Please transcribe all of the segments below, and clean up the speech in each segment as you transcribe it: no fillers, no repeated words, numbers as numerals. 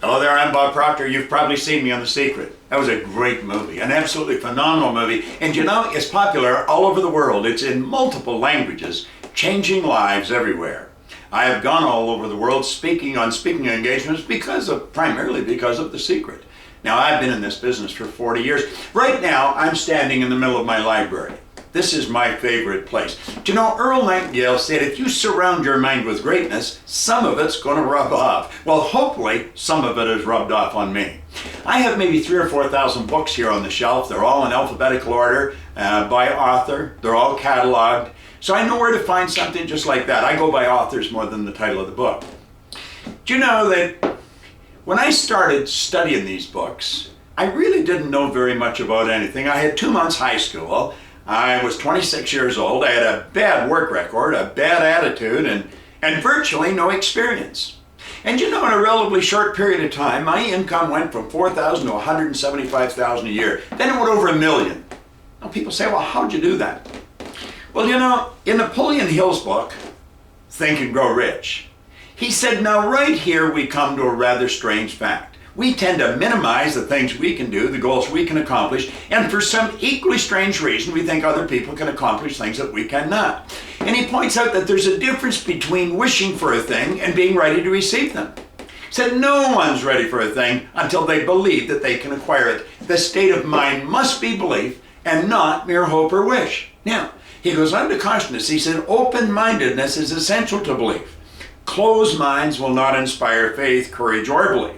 Hello there, I'm Bob Proctor. You've probably seen me on The Secret. That was a great movie, an absolutely phenomenal movie. And you know, it's popular all over the world. It's in multiple languages, changing lives everywhere. I have gone all over the world speaking on speaking engagements primarily because of The Secret. Now, I've been in this business for 40 years. Right now, I'm standing in the middle of my library. This is my favorite place. Do you know, Earl Nightingale said, if you surround your mind with greatness, some of it's going to rub off. Well, hopefully, some of it has rubbed off on me. I have maybe 3,000 or 4,000 books here on the shelf. They're all in alphabetical order, by author. They're all cataloged. So I know where to find something just like that. I go by authors more than the title of the book. Do you know that when I started studying these books, I really didn't know very much about anything. I had 2 months high school. I was 26 years old. I had a bad work record, a bad attitude, and virtually no experience. And you know, in a relatively short period of time, my income went from $4,000 to $175,000 a year. Then it went over $1 million. Now people say, well, how'd you do that? Well, you know, in Napoleon Hill's book, Think and Grow Rich, he said, now right here we come to a rather strange fact. We tend to minimize the things we can do, the goals we can accomplish, and for some equally strange reason, we think other people can accomplish things that we cannot. And he points out that there's a difference between wishing for a thing and being ready to receive them. He said no one's ready for a thing until they believe that they can acquire it. The state of mind must be belief and not mere hope or wish. Now, he goes on to caution us. He said open-mindedness is essential to belief. Closed minds will not inspire faith, courage, or belief.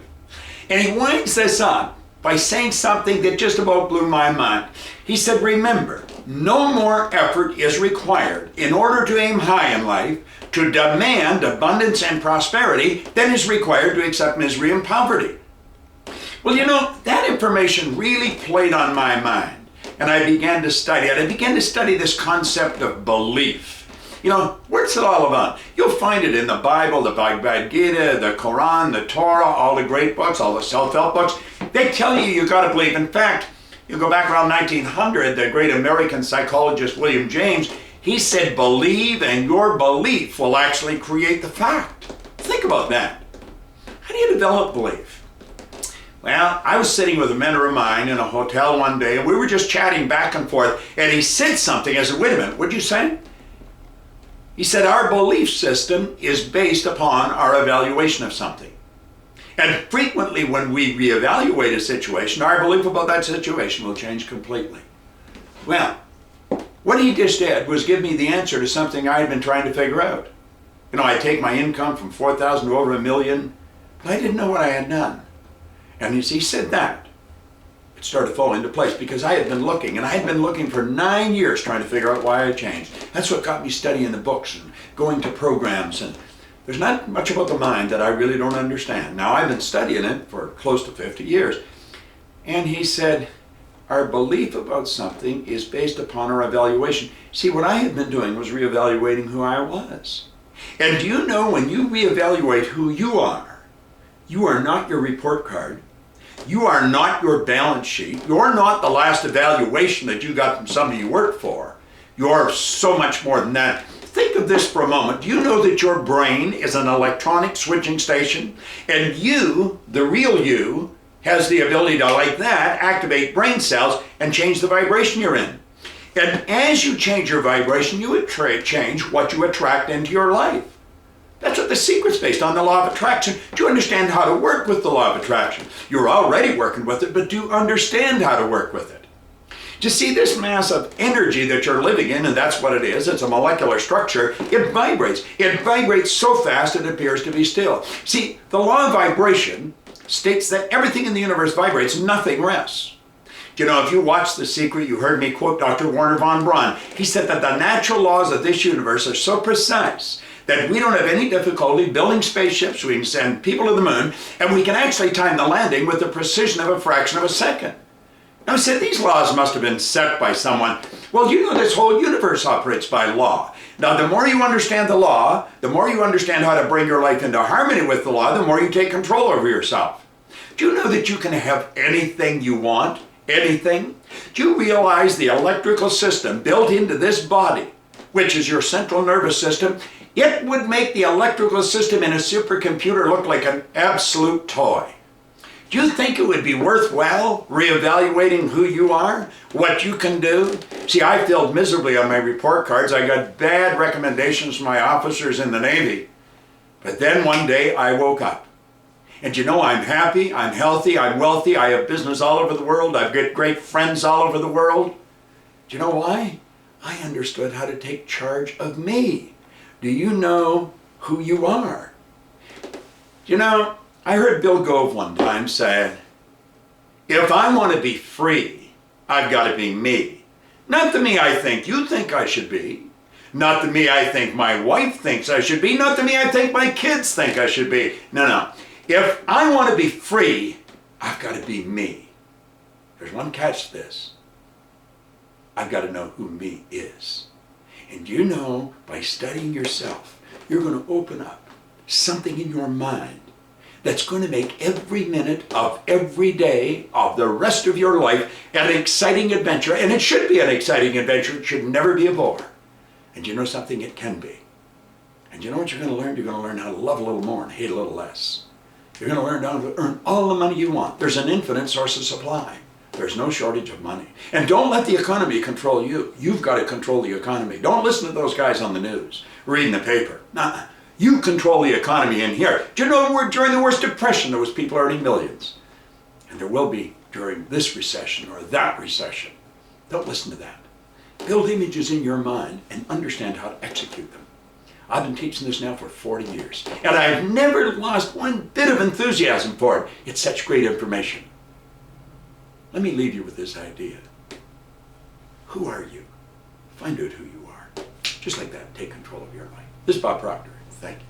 And he winds this up by saying something that just about blew my mind. He said, remember, no more effort is required in order to aim high in life, to demand abundance and prosperity, than is required to accept misery and poverty. Well, you know, that information really played on my mind. And I began to study it. I began to study this concept of belief. You know, what's it all about? You'll find it in the Bible, the Bhagavad Gita, the Quran, the Torah, all the great books, all the self-help books. They tell you got to believe. In fact, you go back around 1900, the great American psychologist William James, he said, believe and your belief will actually create the fact. Think about that. How do you develop belief? Well, I was sitting with a mentor of mine in a hotel one day, and we were just chatting back and forth, and he said something. I said, wait a minute, what'd you say? He said, our belief system is based upon our evaluation of something. And frequently when we reevaluate a situation, our belief about that situation will change completely. Well, what he just did was give me the answer to something I had been trying to figure out. You know, I take my income from $4,000 to over $1 million, but I didn't know what I had done. And as he said that, it started to fall into place because I had been looking, and I had been looking for 9 years trying to figure out why I changed. That's what got me studying the books and going to programs, and there's not much about the mind that I really don't understand. Now, I've been studying it for close to 50 years. And he said, our belief about something is based upon our evaluation. See, what I had been doing was reevaluating who I was. And do you know, when you reevaluate who you are not your report card. You are not your balance sheet. You're not the last evaluation that you got from somebody you work for. You're so much more than that. Think of this for a moment. Do you know that your brain is an electronic switching station? And you, the real you, has the ability to, like that, activate brain cells and change the vibration you're in. And as you change your vibration, you would change what you attract into your life. That's what The Secret's based on, the law of attraction. Do you understand how to work with the law of attraction? You're already working with it, but do you understand how to work with it? Do you see this mass of energy that you're living in, and that's what it is, it's a molecular structure, it vibrates. It vibrates so fast it appears to be still. See, the law of vibration states that everything in the universe vibrates, nothing rests. You know, if you watch The Secret, you heard me quote Dr. Werner von Braun. He said that the natural laws of this universe are so precise that we don't have any difficulty building spaceships, we can send people to the moon, and we can actually time the landing with the precision of a fraction of a second. Now, I said, these laws must have been set by someone. Well, you know, this whole universe operates by law. Now, the more you understand the law, the more you understand how to bring your life into harmony with the law, the more you take control over yourself. Do you know that you can have anything you want? Anything? Do you realize the electrical system built into this body, which is your central nervous system, it would make the electrical system in a supercomputer look like an absolute toy. Do you think it would be worthwhile reevaluating who you are, what you can do? See, I failed miserably on my report cards. I got bad recommendations from my officers in the Navy. But then one day I woke up. And you know, I'm happy, I'm healthy, I'm wealthy, I have business all over the world, I've got great friends all over the world. Do you know why? I understood how to take charge of me. Do you know who you are? You know, I heard Bill Gove one time say, if I want to be free, I've got to be me. Not the me I think you think I should be. Not the me I think my wife thinks I should be. Not the me I think my kids think I should be. No. If I want to be free, I've got to be me. There's one catch to this. I've got to know who me is. And you know, by studying yourself, you're going to open up something in your mind that's going to make every minute of every day of the rest of your life an exciting adventure. And it should be an exciting adventure. It should never be a bore. And you know something? It can be. And you know what you're going to learn? You're going to learn how to love a little more and hate a little less. You're going to learn how to earn all the money you want. There's an infinite source of supply. There's no shortage of money. And don't let the economy control you. You've got to control the economy. Don't listen to those guys on the news, reading the paper. Nah. You control the economy in here. Do you know during the worst depression there was people earning millions? And there will be during this recession or that recession. Don't listen to that. Build images in your mind and understand how to execute them. I've been teaching this now for 40 years. And I've never lost one bit of enthusiasm for it. It's such great information. Let me leave you with this idea. Who are you? Find out who you are. Just like that, take control of your life. This is Bob Proctor. Thank you.